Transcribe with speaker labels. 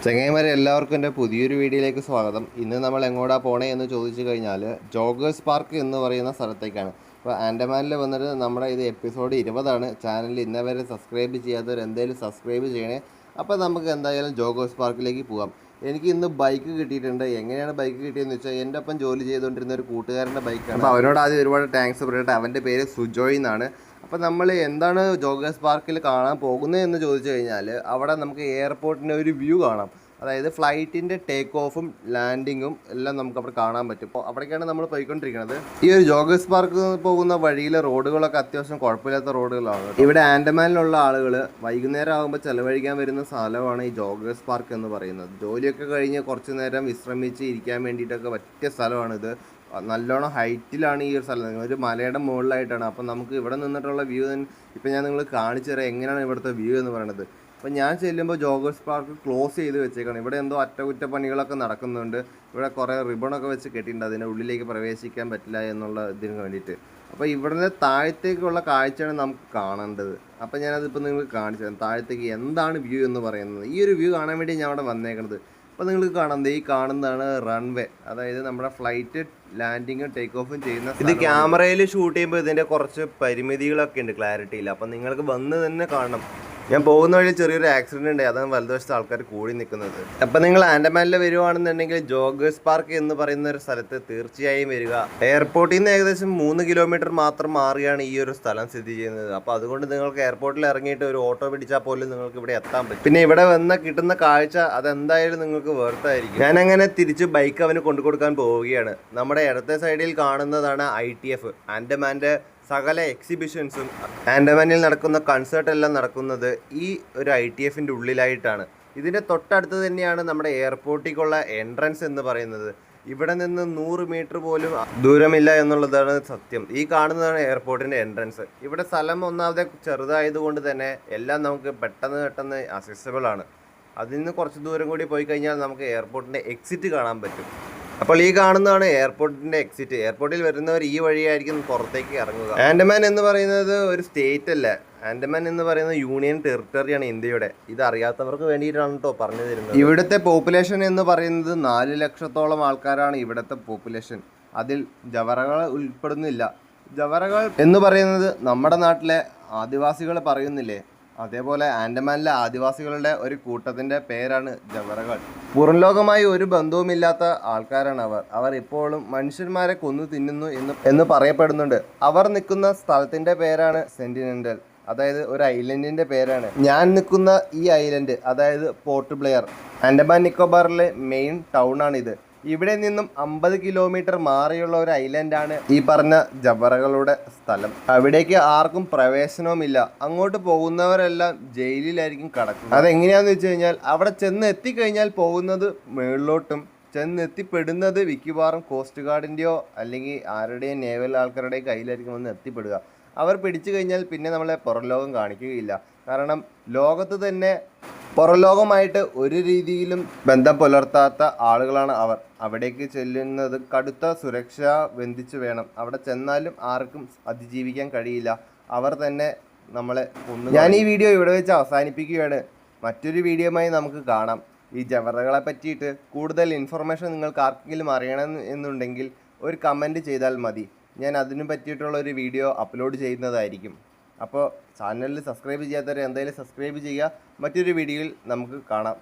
Speaker 1: ചങ്ങായിമാരെ എല്ലാവർക്കും എൻ്റെ പുതിയൊരു വീഡിയോയിലേക്ക് സ്വാഗതം. ഇന്ന് നമ്മൾ എങ്ങോട്ടാ പോണേ എന്ന് ചോദിച്ചു കഴിഞ്ഞാൽ ജോഗേഴ്സ് പാർക്ക് എന്ന് പറയുന്ന സ്ഥലത്തേക്കാണ്. അപ്പോൾ ആൻഡമാനിൽ വന്നിട്ട് നമ്മുടെ ഇത് എപ്പിസോഡ് 20 ചാനലിൽ ഇന്നേ വരെ സബ്സ്ക്രൈബ് ചെയ്യാത്തവർ എന്തായാലും സബ്സ്ക്രൈബ് ചെയ്യണേ. അപ്പോൾ നമുക്ക് എന്തായാലും ജോഗേഴ്സ് പാർക്കിലേക്ക് പോകാം. എനിക്ക് ഇന്ന് ബൈക്ക് കിട്ടിയിട്ടുണ്ട്. എങ്ങനെയാണ് ബൈക്ക് കിട്ടിയതെന്ന് വെച്ചാൽ എൻ്റെ ഒപ്പം ജോലി ചെയ്തുകൊണ്ടിരുന്ന ഒരു കൂട്ടുകാരൻ്റെ ബൈക്കാണ്. അപ്പോൾ അവനോട് ആദ്യം ഒരുപാട് താങ്ക്സ് പറയട്ടെ. അവൻ്റെ പേര് സുജോയ് എന്നാണ്. അപ്പോൾ നമ്മൾ എന്താണ് ജോഗേഴ്സ് പാർക്കിൽ കാണാൻ പോകുന്നത് എന്ന് ചോദിച്ചു കഴിഞ്ഞാൽ അവിടെ നമുക്ക് എയർപോർട്ടിൻ്റെ ഒരു വ്യൂ കാണാം. അതായത് ഫ്ലൈറ്റിൻ്റെ ടേക്ക് ഓഫും ലാൻഡിങ്ങും എല്ലാം നമുക്ക് അവിടെ കാണാൻ പറ്റും. അപ്പോൾ അവിടേക്കാണ് നമ്മൾ പോയിക്കൊണ്ടിരിക്കുന്നത്. ഈ ഒരു ജോഗേഴ്സ് പാർക്ക് പോകുന്ന വഴിയിലെ റോഡുകളൊക്കെ അത്യാവശ്യം കുഴപ്പമില്ലാത്ത റോഡുകളാണ്. ഇവിടെ ആൻഡമാനിലുള്ള ആളുകൾ വൈകുന്നേരം ആകുമ്പോൾ ചിലവഴിക്കാൻ വരുന്ന സ്ഥലമാണ് ഈ ജോഗേഴ്സ് പാർക്ക് എന്ന് പറയുന്നത്. ജോലിയൊക്കെ കഴിഞ്ഞ് കുറച്ച് നേരം വിശ്രമിച്ച് ഇരിക്കാൻ വേണ്ടിയിട്ടൊക്കെ പറ്റിയ സ്ഥലമാണിത്. നല്ലോണം ഹൈറ്റിലാണ് ഈ ഒരു സ്ഥലം, ഒരു മലയുടെ മുകളിലായിട്ടാണ്. അപ്പം നമുക്ക് ഇവിടെ നിന്നിട്ടുള്ള വ്യൂ ഇപ്പം ഞാൻ നിങ്ങൾ കാണിച്ചു തരാം എങ്ങനെയാണ് ഇവിടുത്തെ വ്യൂ എന്ന് പറയുന്നത്. അപ്പോൾ ഞാൻ ചെല്ലുമ്പോൾ ജോഗേഴ്സ് പാർക്ക് ക്ലോസ് ചെയ്ത് വെച്ചേക്കാണ്. ഇവിടെ എന്തോ അറ്റകുറ്റപ്പണികളൊക്കെ നടക്കുന്നുണ്ട്. ഇവിടെ കുറേ റിബണൊക്കെ വെച്ച് കെട്ടിയിട്ടുണ്ട്, അതിൻ്റെ ഉള്ളിലേക്ക് പ്രവേശിക്കാൻ പറ്റില്ല എന്നുള്ള ഇതിന് വേണ്ടിയിട്ട്. അപ്പോൾ ഇവിടുന്ന് താഴത്തേക്കുള്ള കാഴ്ചയാണ് നമുക്ക് കാണേണ്ടത്. അപ്പോൾ ഞാനതിപ്പോൾ നിങ്ങൾക്ക് കാണിച്ചു തരാം താഴത്തേക്ക് എന്താണ് വ്യൂ എന്ന് പറയുന്നത്. ഈ ഒരു വ്യൂ കാണാൻ വേണ്ടി ഞാൻ അവിടെ വന്നേക്കുന്നത്. അപ്പോൾ നിങ്ങൾക്ക് കാണാം, ഈ കാണുന്നതാണ് റൺവേ, അതായത് നമ്മുടെ ഫ്ലൈറ്റ് ലാൻഡിങ്ങും ടേക്ക് ഓഫും ചെയ്യുന്ന. ഇത് ക്യാമറയിൽ ഷൂട്ട് ചെയ്യുമ്പോൾ ഇതിൻ്റെ കുറച്ച് പരിമിതികളൊക്കെ ഉണ്ട്, ക്ലാരിറ്റി ഇല്ല. അപ്പോൾ നിങ്ങൾക്ക് വന്ന് തന്നെ കാണണം. ഞാൻ പോകുന്ന വഴി ചെറിയൊരു ആക്സിഡൻറ്റ് ഉണ്ട്, അതാണ് വലതുവശത്ത് ആൾക്കാർ കൂടി നിൽക്കുന്നത്. അപ്പം നിങ്ങൾ ആൻഡമാനിൽ വരുവാണെന്നുണ്ടെങ്കിൽ ജോഗേഴ്സ് പാർക്ക് എന്ന് പറയുന്ന ഒരു സ്ഥലത്ത് തീർച്ചയായും വരിക. എയർപോർട്ടിൽ നിന്ന് ഏകദേശം 3 കിലോമീറ്റർ മാത്രം മാറിയാണ് ഈ ഒരു സ്ഥലം സ്ഥിതി ചെയ്യുന്നത്. അപ്പോൾ അതുകൊണ്ട് നിങ്ങൾക്ക് എയർപോർട്ടിൽ ഇറങ്ങിയിട്ട് ഒരു ഓട്ടോ പിടിച്ചാൽ പോലും നിങ്ങൾക്ക് ഇവിടെ എത്താൻ പറ്റും. പിന്നെ ഇവിടെ വന്ന കിട്ടുന്ന കാഴ്ച അതെന്തായാലും നിങ്ങൾക്ക് വെറുത്തായിരിക്കും. ഞാനങ്ങനെ തിരിച്ച് ബൈക്ക് അവന് കൊണ്ടു കൊടുക്കാൻ പോവുകയാണ്. നമ്മുടെ ഇടത്തെ സൈഡിൽ കാണുന്നതാണ് ITF, ആൻഡമാൻ്റെ സകല എക്സിബിഷൻസും ആൻഡമാനിൽ നടക്കുന്ന കൺസേർട്ട് എല്ലാം നടക്കുന്നത് ഈ ഒരു ITFൻ്റെ ഉള്ളിലായിട്ടാണ്. ഇതിൻ്റെ തൊട്ടടുത്ത് തന്നെയാണ് നമ്മുടെ എയർപോർട്ടിലേക്കുള്ള എൻട്രൻസ് എന്ന് പറയുന്നത്. ഇവിടെ നിന്ന് 100 മീറ്റർ പോലും ദൂരമില്ല എന്നുള്ളതാണ് സത്യം. ഈ കാണുന്നതാണ് എയർപോർട്ടിൻ്റെ എൻട്രൻസ്. ഇവിടെ സ്ഥലം ഒന്നാമതെ ചെറുതായതുകൊണ്ട് തന്നെ എല്ലാം നമുക്ക് പെട്ടെന്ന് അക്സസിബിൾ ആണ്. അതിൽ നിന്ന് കുറച്ച് ദൂരം കൂടി പോയി കഴിഞ്ഞാൽ നമുക്ക് എയർപോർട്ടിൻ്റെ എക്സിറ്റ് കാണാൻ പറ്റും. അപ്പോൾ ഈ കാണുന്നതാണ് എയർപോർട്ടിൻ്റെ എക്സിറ്റ്. എയർപോർട്ടിൽ വരുന്നവർ ഈ വഴിയായിരിക്കും പുറത്തേക്ക് ഇറങ്ങുക. ആൻഡമാൻ എന്ന് പറയുന്നത് ഒരു സ്റ്റേറ്റ് അല്ല, ആൻഡമാൻ എന്ന് പറയുന്നത് യൂണിയൻ ടെറിട്ടറിയാണ് ഇന്ത്യയുടെ. ഇത് അറിയാത്തവർക്ക് വേണ്ടിയിട്ടാണ് കേട്ടോ പറഞ്ഞു തരുന്നത്. ഇവിടുത്തെ പോപ്പുലേഷൻ എന്ന് പറയുന്നത് 4 ലക്ഷത്തോളം ആൾക്കാരാണ് ഇവിടുത്തെ പോപ്പുലേഷൻ. അതിൽ ജവറകൾ ഉൾപ്പെടുന്നില്ല. ജവറകൾ എന്ന് പറയുന്നത് നമ്മുടെ നാട്ടിലെ ആദിവാസികൾ പറയുന്നില്ലേ, അതേപോലെ ആൻഡമാനിലെ ആദിവാസികളുടെ ഒരു കൂട്ടത്തിൻ്റെ പേരാണ് ജവറകൾ. പുറം ലോകമായി ഒരു ബന്ധവുമില്ലാത്ത ആൾക്കാരാണ് അവർ ഇപ്പോഴും മനുഷ്യന്മാരെ കൊന്നു തിന്നുന്നു എന്ന് പറയപ്പെടുന്നുണ്ട്. അവർ നിൽക്കുന്ന സ്ഥലത്തിൻ്റെ പേരാണ് സെന്റിനെന്റൽ, അതായത് ഒരു ഐലൻഡിൻ്റെ പേരാണ്. ഞാൻ നിൽക്കുന്ന ഈ ഐലൻഡ് അതായത് പോർട്ട് ബ്ലെയർ ആൻഡമാൻ നിക്കോബാറിലെ മെയിൻ ടൗൺ ആണിത്. ഇവിടെ നിന്നും 50 കിലോമീറ്റർ മാറിയുള്ള ഒരു ഐലൻഡാണ് ഈ പറഞ്ഞ ജവറകളുടെ സ്ഥലം. അവിടേക്ക് ആർക്കും പ്രവേശനവുമില്ല. അങ്ങോട്ട് പോകുന്നവരെല്ലാം ജയിലിലായിരിക്കും കിടക്കുന്നത്. അതെങ്ങനെയാണെന്ന് വെച്ച് കഴിഞ്ഞാൽ അവിടെ ചെന്ന് എത്തിക്കഴിഞ്ഞാൽ പോകുന്നത് മുകളിലോട്ടും, ചെന്നെത്തിപ്പെടുന്നത് മിക്കവാറും കോസ്റ്റ് ഗാർഡിൻ്റെയോ അല്ലെങ്കിൽ ആരുടെയും നേവൽ ആൾക്കാരുടെയും കയ്യിലായിരിക്കും വന്ന് എത്തിപ്പെടുക. അവർ പിടിച്ചു കഴിഞ്ഞാൽ പിന്നെ നമ്മളെ പുറം ലോകം കാണിക്കുകയില്ല. കാരണം ലോകത്ത് തന്നെ പുറംലോകമായിട്ട് ഒരു രീതിയിലും ബന്ധം പുലർത്താത്ത ആളുകളാണ് അവർ. അവിടേക്ക് ചെല്ലുന്നത് കടുത്ത സുരക്ഷ ബന്ധിച്ച് വേണം. അവിടെ ചെന്നാലും ആർക്കും അതിജീവിക്കാൻ കഴിയില്ല. അവർ തന്നെ നമ്മളെ കൊന്നു. ഞാൻ ഈ വീഡിയോ ഇവിടെ വെച്ച് അവസാനിപ്പിക്കുകയാണ്. മറ്റൊരു വീഡിയോയുമായി നമുക്ക് കാണാം. ഈ ജവറകളെ പറ്റിയിട്ട് കൂടുതൽ ഇൻഫർമേഷൻ നിങ്ങൾക്ക് ആർക്കെങ്കിലും അറിയണം എന്നുണ്ടെങ്കിൽ ഒരു കമൻറ്റ് ചെയ്താൽ മതി. ഞാൻ അതിനു പറ്റിയിട്ടുള്ള ഒരു വീഡിയോ അപ്ലോഡ് ചെയ്യുന്നതായിരിക്കും. അപ്പോൾ ചാനലിൽ സബ്സ്ക്രൈബ് ചെയ്യാത്തവരെ എന്തായാലും സബ്സ്ക്രൈബ് ചെയ്യുക. മറ്റൊരു വീഡിയോയിൽ നമുക്ക് കാണാം.